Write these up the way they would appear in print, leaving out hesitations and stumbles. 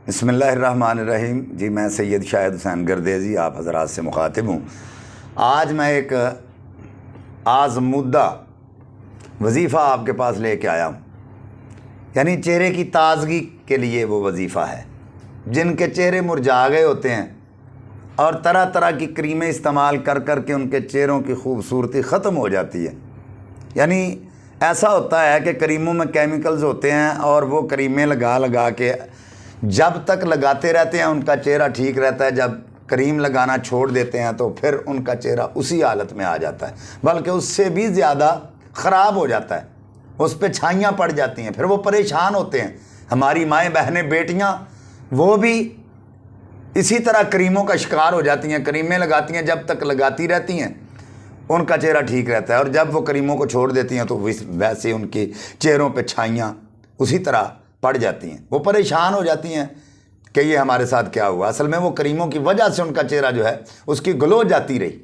بسم اللہ الرحمن الرحیم۔ جی میں سید شاہد حسین گردیزی آپ حضرات سے مخاطب ہوں۔ آج میں ایک آزمودہ وظیفہ آپ کے پاس لے کے آیا ہوں، یعنی چہرے کی تازگی کے لیے وہ وظیفہ ہے۔ جن کے چہرے مرجھا گئے ہوتے ہیں اور طرح طرح کی کریمیں استعمال کر کر کے ان کے چہروں کی خوبصورتی ختم ہو جاتی ہے، یعنی ایسا ہوتا ہے کہ کریموں میں کیمیکلز ہوتے ہیں اور وہ کریمیں لگا کے جب تک لگاتے رہتے ہیں ان کا چہرہ ٹھیک رہتا ہے، جب کریم لگانا چھوڑ دیتے ہیں تو پھر ان کا چہرہ اسی حالت میں آ جاتا ہے، بلکہ اس سے بھی زیادہ خراب ہو جاتا ہے، اس پہ چھائیاں پڑ جاتی ہیں، پھر وہ پریشان ہوتے ہیں۔ ہماری مائیں بہنیں بیٹیاں وہ بھی اسی طرح کریموں کا شکار ہو جاتی ہیں، کریمیں لگاتی ہیں، جب تک لگاتی رہتی ہیں ان کا چہرہ ٹھیک رہتا ہے، اور جب وہ کریموں کو چھوڑ دیتی ہیں تو ویسے ان کے چہروں پہ چھائیاں اسی طرح پڑ جاتی ہیں۔ وہ پریشان ہو جاتی ہیں کہ یہ ہمارے ساتھ کیا ہوا۔ اصل میں وہ کریموں کی وجہ سے ان کا چہرہ جو ہے اس کی گلو جاتی رہی،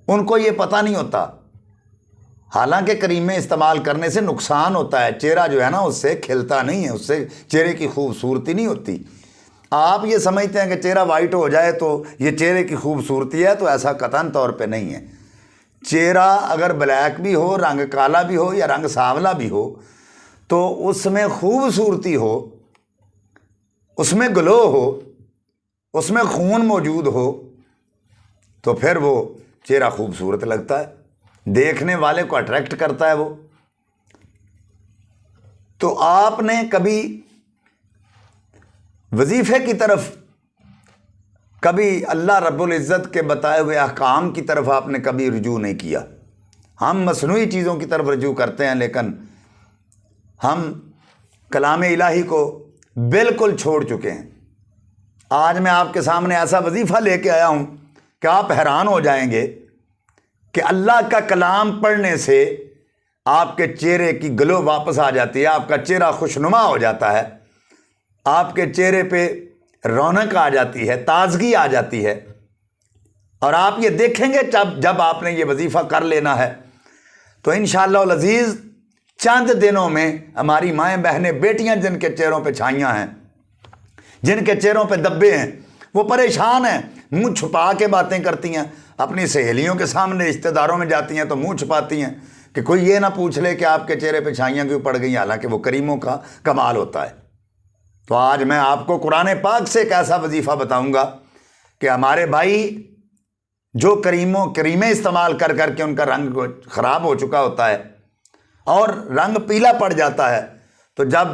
ان کو یہ پتہ نہیں ہوتا۔ حالانکہ کریمیں استعمال کرنے سے نقصان ہوتا ہے، چہرہ جو ہے نا اس سے کھلتا نہیں ہے، اس سے چہرے کی خوبصورتی نہیں ہوتی۔ آپ یہ سمجھتے ہیں کہ چہرہ وائٹ ہو جائے تو یہ چہرے کی خوبصورتی ہے، تو ایسا قطعاً طور پہ نہیں ہے۔ چہرہ اگر بلیک بھی ہو، رنگ کالا بھی ہو یا رنگ سانولا بھی ہو، تو اس میں خوبصورتی ہو، اس میں گلو ہو، اس میں خون موجود ہو تو پھر وہ چہرہ خوبصورت لگتا ہے، دیکھنے والے کو اٹریکٹ کرتا ہے وہ۔ تو آپ نے کبھی وظیفے کی طرف، کبھی اللہ رب العزت کے بتائے ہوئے احکام کی طرف آپ نے کبھی رجوع نہیں کیا۔ ہم مصنوعی چیزوں کی طرف رجوع کرتے ہیں، لیکن ہم کلام الہی کو بالکل چھوڑ چکے ہیں۔ آج میں آپ کے سامنے ایسا وظیفہ لے کے آیا ہوں کہ آپ حیران ہو جائیں گے کہ اللہ کا کلام پڑھنے سے آپ کے چہرے کی گلو واپس آ جاتی ہے، آپ کا چہرہ خوشنما ہو جاتا ہے، آپ کے چہرے پہ رونق آ جاتی ہے، تازگی آ جاتی ہے۔ اور آپ یہ دیکھیں گے جب آپ نے یہ وظیفہ کر لینا ہے تو انشاءاللہ العزیز چند دنوں میں ہماری مائیں بہنیں بیٹیاں جن کے چہروں پہ چھائیاں ہیں، جن کے چہروں پہ دبے ہیں، وہ پریشان ہیں، منہ چھپا کے باتیں کرتی ہیں، اپنی سہیلیوں کے سامنے رشتہ داروں میں جاتی ہیں تو منہ چھپاتی ہیں کہ کوئی یہ نہ پوچھ لے کہ آپ کے چہرے پہ چھائیاں کیوں پڑ گئی، حالانکہ وہ کریموں کا کمال ہوتا ہے۔ تو آج میں آپ کو قرآن پاک سے ایک ایسا وظیفہ بتاؤں گا کہ ہمارے بھائی جو کریمیں استعمال کر کر کے ان کا رنگ خراب ہو چکا ہوتا ہے اور رنگ پیلا پڑ جاتا ہے، تو جب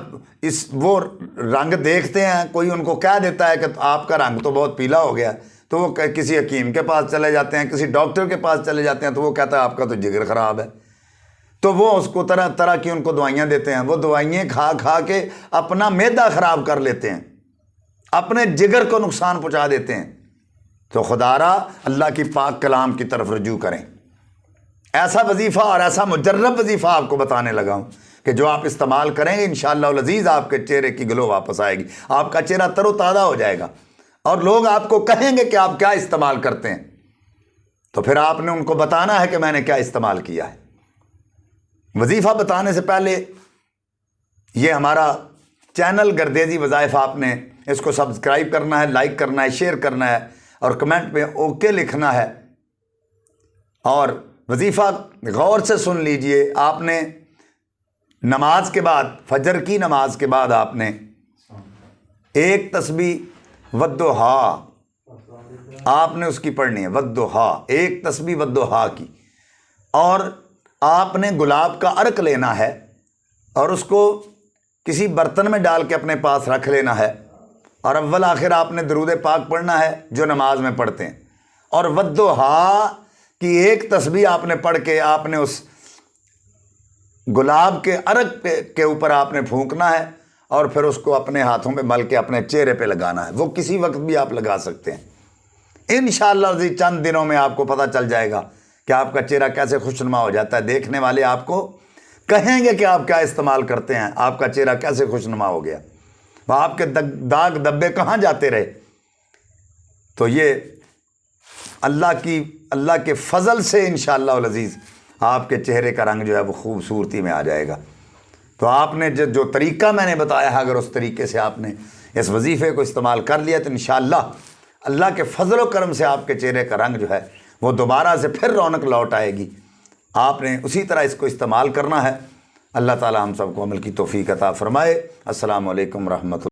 وہ رنگ دیکھتے ہیں، کوئی ان کو کہہ دیتا ہے کہ آپ کا رنگ تو بہت پیلا ہو گیا، تو وہ کسی حکیم کے پاس چلے جاتے ہیں، کسی ڈاکٹر کے پاس چلے جاتے ہیں، تو وہ کہتا ہے آپ کا تو جگر خراب ہے، تو وہ اس کو طرح طرح کی ان کو دوائیاں دیتے ہیں، وہ دوائیاں کھا کھا کے اپنا معدہ خراب کر لیتے ہیں، اپنے جگر کو نقصان پہنچا دیتے ہیں۔ تو خدا را اللہ کی پاک کلام کی طرف رجوع کریں۔ ایسا وظیفہ اور ایسا مجرب وظیفہ آپ کو بتانے لگا ہوں کہ جو آپ استعمال کریں گے انشاءاللہ العزیز آپ کے چہرے کی گلو واپس آئے گی، آپ کا چہرہ تر و تازہ ہو جائے گا، اور لوگ آپ کو کہیں گے کہ آپ کیا استعمال کرتے ہیں، تو پھر آپ نے ان کو بتانا ہے کہ میں نے کیا استعمال کیا ہے۔ وظیفہ بتانے سے پہلے یہ ہمارا چینل گردیزی وظائف، آپ نے اس کو سبسکرائب کرنا ہے، لائک کرنا ہے، شیئر کرنا ہے، اور کمنٹ میں اوکے لکھنا ہے۔ اور وظیفہ غور سے سن لیجئے، آپ نے نماز کے بعد، فجر کی نماز کے بعد آپ نے ایک تسبیح والضحیٰ آپ نے اس کی پڑھنی ہے، والضحیٰ، ایک تسبیح والضحیٰ کی، اور آپ نے گلاب کا عرق لینا ہے اور اس کو کسی برتن میں ڈال کے اپنے پاس رکھ لینا ہے، اور اول آخر آپ نے درود پاک پڑھنا ہے جو نماز میں پڑھتے ہیں، اور والضحیٰ کی ایک تسبیح آپ نے پڑھ کے آپ نے اس گلاب کے عرق کے اوپر آپ نے پھونکنا ہے، اور پھر اس کو اپنے ہاتھوں پہ مل کے اپنے چہرے پہ لگانا ہے۔ وہ کسی وقت بھی آپ لگا سکتے ہیں، انشاءاللہ چند دنوں میں آپ کو پتہ چل جائے گا کہ آپ کا چہرہ کیسے خوشنما ہو جاتا ہے۔ دیکھنے والے آپ کو کہیں گے کہ آپ کیا استعمال کرتے ہیں، آپ کا چہرہ کیسے خوشنما ہو گیا، وہ آپ کے داغ دبے کہاں جاتے رہے۔ تو یہ اللہ کے فضل سے انشاءاللہ العزیز آپ کے چہرے کا رنگ جو ہے وہ خوبصورتی میں آ جائے گا۔ تو آپ نے جو طریقہ میں نے بتایا ہے، اگر اس طریقے سے آپ نے اس وظیفے کو استعمال کر لیا تو انشاءاللہ اللہ کے فضل و کرم سے آپ کے چہرے کا رنگ جو ہے وہ دوبارہ سے پھر رونق لوٹ آئے گی۔ آپ نے اسی طرح اس کو استعمال کرنا ہے۔ اللہ تعالی ہم سب کو عمل کی توفیق عطا فرمائے۔ السلام علیکم ورحمۃ اللہ۔